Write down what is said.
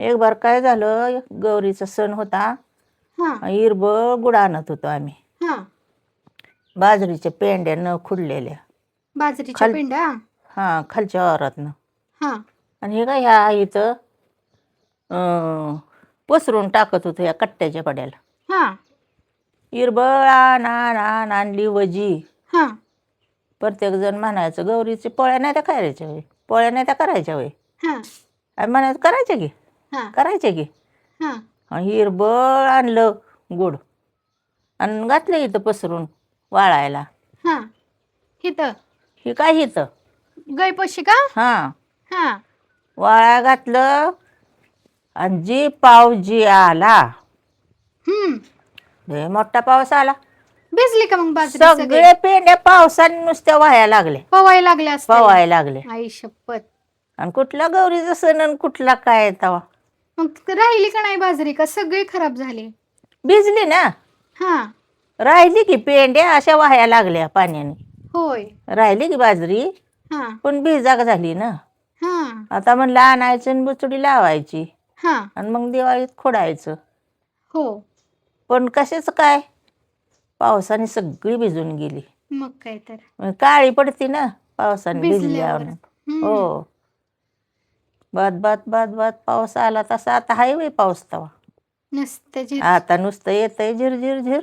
एक बार काय झालं, गौरीचा सण होता. हा इरबळ गुड आणत होतो आम्ही. हा बाजरीच्या पेंड्या न खुडलेल्या. बाजरीच्या खाल पेंड्या. हां, खालच्या वावरातनं. हा आणि हे काय ह्या आईचं पसरून टाकत होतं या कट्ट्याच्या कड्याला. हा इरबळ आण आण आण आणली वजी. हा प्रत्येक जण म्हणायचं, गौरीची पोळ्या नाही त्या करायच्या होय, पोळ्या नाही त्या करायच्या होय. हा आणि म्हणायचं करायच्या की, हा करायच्या की. हा आणि इरबळ आणलं गुड आणि घातलं इथं पसरून वाळायला. हा हिथं ही काय इथं गैपशी का? हां, हा वाळा घातलं आणि जी पाऊस आला, हम्म लय मोठा पाऊस आला. भिजली का मग बाजरी सगळी? सगळे पेंड्या पावसाने नुसत्या वाया लागल्या, पवायला लागल्या असतील. पवायला लागल्या. आई शपथ. आणि कुठला गौरीचा सण आणि कुठला काय तवा. मग राहिली का नाही बाजरी, का सगळी खराब झाली? भिजली ना, हा राहिली की पेंड्या अशा वाया लागल्या पाण्याने. होय. राहिली की बाजरी, हा पण भिजाग झाली ना. हा आता म्हणलं आणायचं आणि बुचडी लावायची हा आणि मग दिवाळीत खोडायचं. हो. पण कशाचं काय, पावसाने सगळी भिजून गेली. मग काय तर मग काळी पडती ना पावसाने भिजल्यावर. भिजल्यावर. हो, बाद बाद बाद बाद पाऊस आला तसा आता हाय वय पाऊस तवा. नसतं आता नुसतं येतंय झिरझिर झिर.